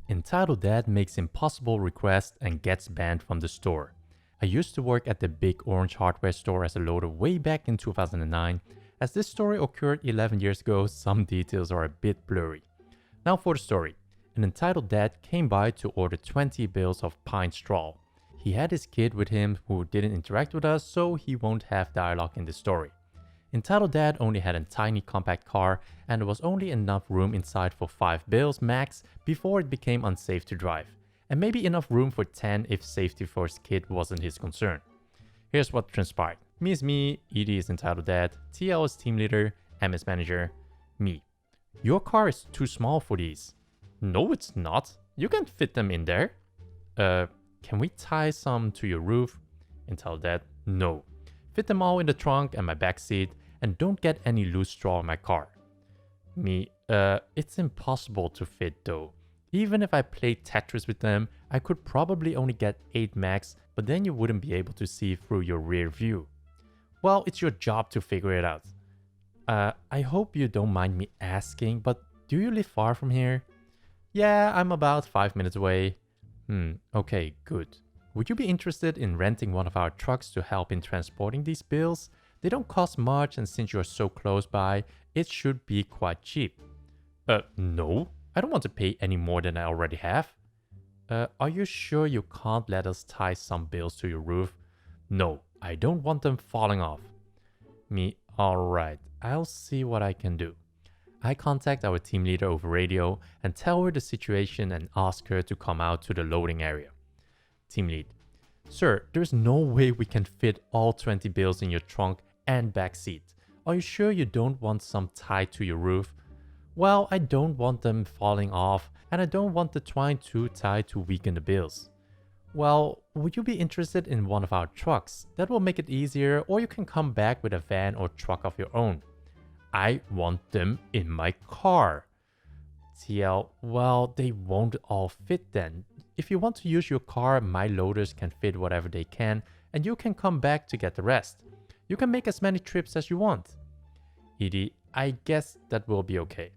Entitled Dad makes impossible requests and gets banned from the store. I used to work at the big orange hardware store as a loader way back in 2009. As this story occurred 11 years ago, some details are a bit blurry. Now for the story. An entitled dad came by to order 20 bales of pine straw. He had his kid with him who didn't interact with us, so he won't have dialogue in the story. Entitled Dad only had a tiny compact car and there was only enough room inside for 5 bales max before it became unsafe to drive, and maybe enough room for 10 if safety for his kid wasn't his concern. Here's what transpired. Me is me, Edie is Entitled Dad, TL is team leader, M is manager, me. Your car is too small for these. No, it's not. You can fit them in there. Can we tie some to your roof? Entitled Dad, no. Fit them all in the trunk and my back seat, and don't get any loose straw in my car. Me, it's impossible to fit though. Even if I played Tetris with them, I could probably only get 8 max, but then you wouldn't be able to see through your rear view. Well, it's your job to figure it out. I hope you don't mind me asking, but do you live far from here? Yeah, I'm about 5 minutes away. Okay, good. Would you be interested in renting one of our trucks to help in transporting these bills? They don't cost much, and since you're so close by, it should be quite cheap. No. I don't want to pay any more than I already have. Are you sure you can't let us tie some bills to your roof? No, I don't want them falling off. Me, alright, I'll see what I can do. I contact our team leader over radio and tell her the situation and ask her to come out to the loading area. Team lead, sir, there's no way we can fit all 20 bills in your trunk and back seat. Are you sure you don't want some tied to your roof? Well, I don't want them falling off, and I don't want the twine too tight to weaken the bills. Well, would you be interested in one of our trucks? That will make it easier, or you can come back with a van or truck of your own. I want them in my car. TL, well, they won't all fit then. If you want to use your car, my loaders can fit whatever they can, and you can come back to get the rest. You can make as many trips as you want. Edie, I guess that will be okay.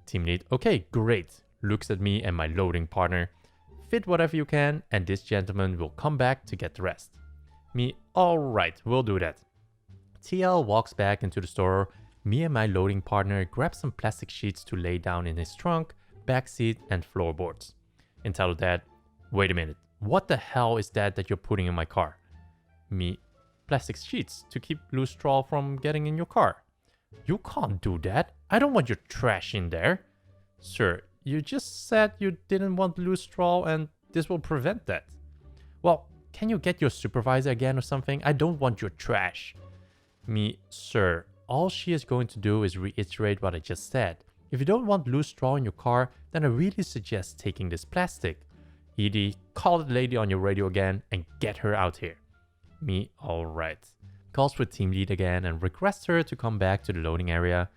Team lead, okay, great. Looks at me and my loading partner. Fit whatever you can, and this gentleman will come back to get the rest. Me, alright, we'll do that. TL walks back into the store. Me and my loading partner grab some plastic sheets to lay down in his trunk, back seat, and floorboards. Entitled Dad, wait a minute. What the hell is that you're putting in my car? Me, plastic sheets to keep loose straw from getting in your car. You can't do that. I don't want your trash in there. Sir, you just said you didn't want loose straw and this will prevent that. Well, can you get your supervisor again or something? I don't want your trash. Me, sir, all she is going to do is reiterate what I just said. If you don't want loose straw in your car, then I really suggest taking this plastic. Edie, call the lady on your radio again and get her out here. Me, alright. Calls for team lead again and requests her to come back to the loading area.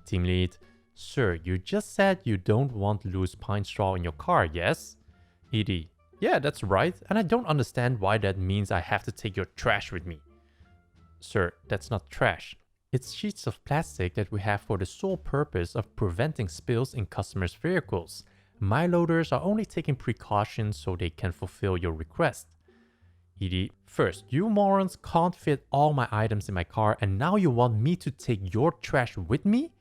Team lead, sir, you just said you don't want loose pine straw in your car, yes? Edie, yeah, that's right, and I don't understand why that means I have to take your trash with me. Sir, that's not trash. It's sheets of plastic that we have for the sole purpose of preventing spills in customers' vehicles. My loaders are only taking precautions so they can fulfill your request. Edie, first, you morons can't fit all my items in my car and now you want me to take your trash with me?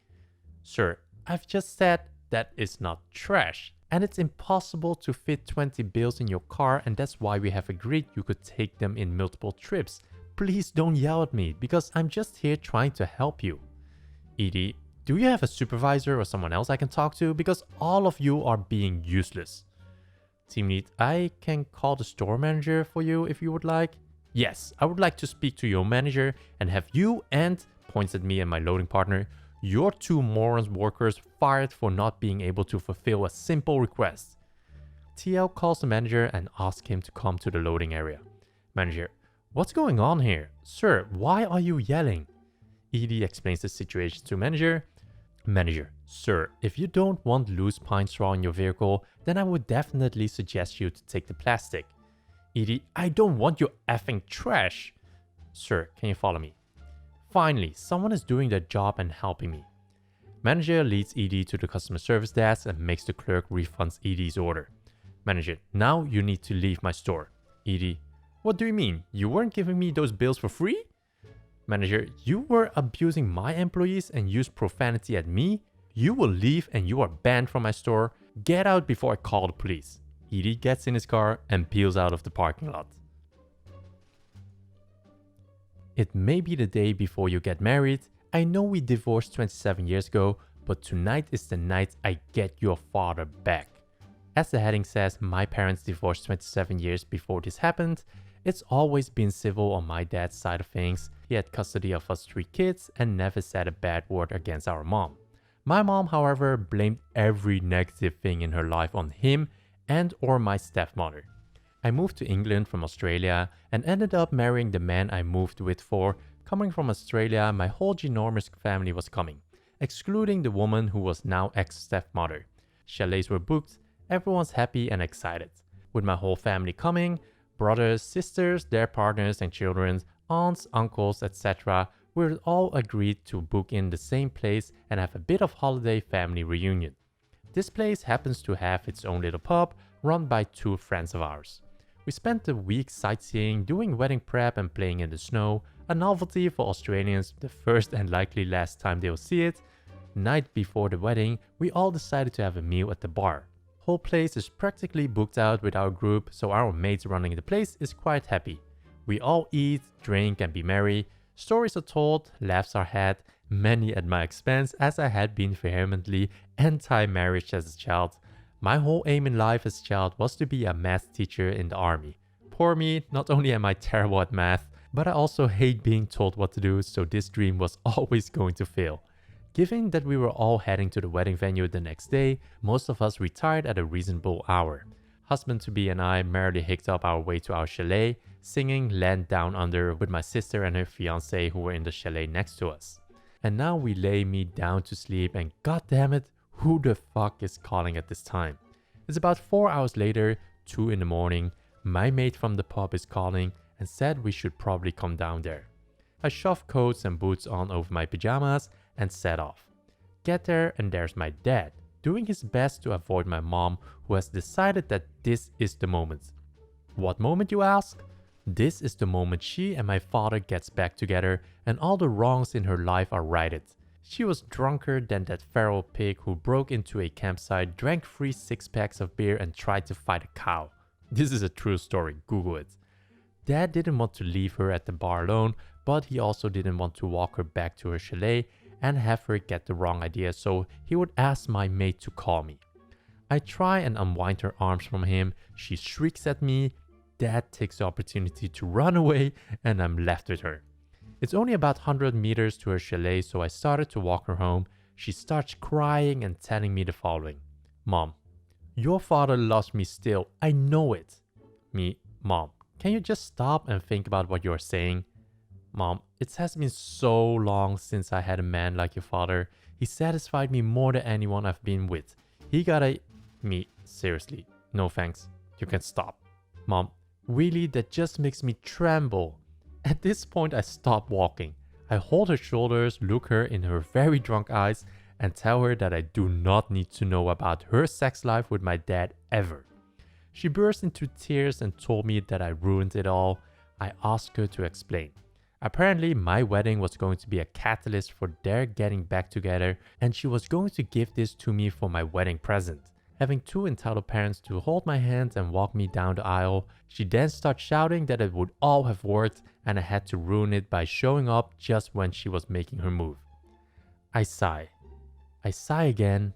Sir, I've just said that is not trash. And it's impossible to fit 20 bills in your car, and that's why we have agreed you could take them in multiple trips. Please don't yell at me because I'm just here trying to help you. Edie, do you have a supervisor or someone else I can talk to? Because all of you are being useless. Team lead, I can call the store manager for you if you would like. Yes, I would like to speak to your manager and have you and, points at me and my loading partner, your two morons workers fired for not being able to fulfill a simple request. TL calls the manager and asks him to come to the loading area. Manager, what's going on here? Sir, why are you yelling? Edie explains the situation to manager. Manager, sir, if you don't want loose pine straw in your vehicle, then I would definitely suggest you to take the plastic. Edie, I don't want your effing trash. Sir, can you follow me? Finally, someone is doing their job and helping me. Manager leads ED to the customer service desk and makes the clerk refunds ED's order. Manager, now you need to leave my store. ED, what do you mean? You weren't giving me those bills for free? Manager, you were abusing my employees and used profanity at me? You will leave and you are banned from my store. Get out before I call the police. ED gets in his car and peels out of the parking lot. It may be the day before you get married. I know we divorced 27 years ago, but tonight is the night I get your father back. As the heading says, my parents divorced 27 years before this happened. It's always been civil on my dad's side of things. He had custody of us 3 kids and never said a bad word against our mom. My mom, however, blamed every negative thing in her life on him and or my stepmother. I moved to England from Australia and ended up marrying the man I moved with for. Coming from Australia, my whole ginormous family was coming, excluding the woman who was now ex-stepmother. Chalets were booked, everyone's happy and excited. With my whole family coming, brothers, sisters, their partners and children, aunts, uncles, etc., we all agreed to book in the same place and have a bit of holiday family reunion. This place happens to have its own little pub run by 2 friends of ours. We spent the week sightseeing, doing wedding prep and playing in the snow, a novelty for Australians, the first and likely last time they'll see it. Night before the wedding, we all decided to have a meal at the bar. Whole place is practically booked out with our group, so our mates running the place is quite happy. We all eat, drink and be merry. Stories are told, laughs are had, many at my expense as I had been vehemently anti-marriage as a child. My whole aim in life as a child was to be a math teacher in the army. Poor me, not only am I terrible at math, but I also hate being told what to do, so this dream was always going to fail. Given that we were all heading to the wedding venue the next day, most of us retired at a reasonable hour. Husband-to-be and I merrily hicked up our way to our chalet, singing Land Down Under with my sister and her fiancé who were in the chalet next to us. And now we lay me down to sleep and goddammit, who the fuck is calling at this time? It's about 4 hours later, 2 in the morning, my mate from the pub is calling and said we should probably come down there. I shoved coats and boots on over my pajamas and set off. Get there and there's my dad, doing his best to avoid my mom, who has decided that this is the moment. What moment, you ask? This is the moment she and my father gets back together and all the wrongs in her life are righted. She was drunker than that feral pig who broke into a campsite, drank 3 6-packs of beer and tried to fight a cow. This is a true story, Google it. Dad didn't want to leave her at the bar alone, but he also didn't want to walk her back to her chalet and have her get the wrong idea, so he would ask my mate to call me. I try and unwind her arms from him, she shrieks at me, Dad takes the opportunity to run away and I'm left with her. It's only about 100 meters to her chalet, so I started to walk her home. She starts crying and telling me the following. Mom, your father loves me still, I know it. Me, Mom, can you just stop and think about what you're saying? Mom, it has been so long since I had a man like your father. He satisfied me more than anyone I've been with. He got a... Me, seriously, no thanks. You can stop. Mom, really, that just makes me tremble. At this point, I stop walking. I hold her shoulders, look her in her very drunk eyes, and tell her that I do not need to know about her sex life with my dad ever. She burst into tears and told me that I ruined it all. I asked her to explain. Apparently, my wedding was going to be a catalyst for their getting back together, and she was going to give this to me for my wedding present. Having 2 entitled parents to hold my hands and walk me down the aisle, she then started shouting that it would all have worked and I had to ruin it by showing up just when she was making her move. I sigh. I sigh again.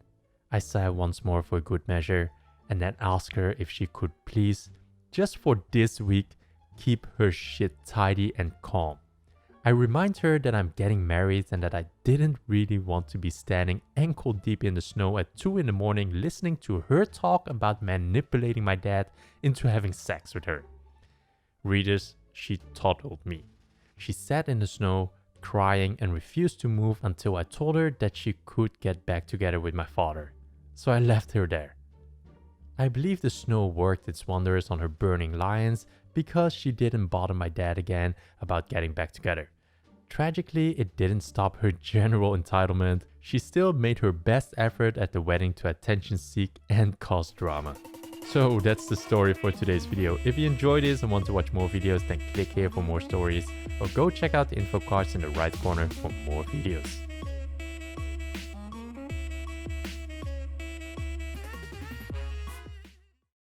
I sigh once more for good measure and then ask her if she could please, just for this week, keep her shit tidy and calm. I remind her that I'm getting married and that I didn't really want to be standing ankle deep in the snow at 2 in the morning listening to her talk about manipulating my dad into having sex with her. Readers, she toddled me. She sat in the snow, crying and refused to move until I told her that she could get back together with my father. So I left her there. I believe the snow worked its wonders on her burning lions because she didn't bother my dad again about getting back together. Tragically, it didn't stop her general entitlement. She still made her best effort at the wedding to attention seek and cause drama. So that's the story for today's video. If you enjoyed this and want to watch more videos, then click here for more stories, or go check out the info cards in the right corner for more videos.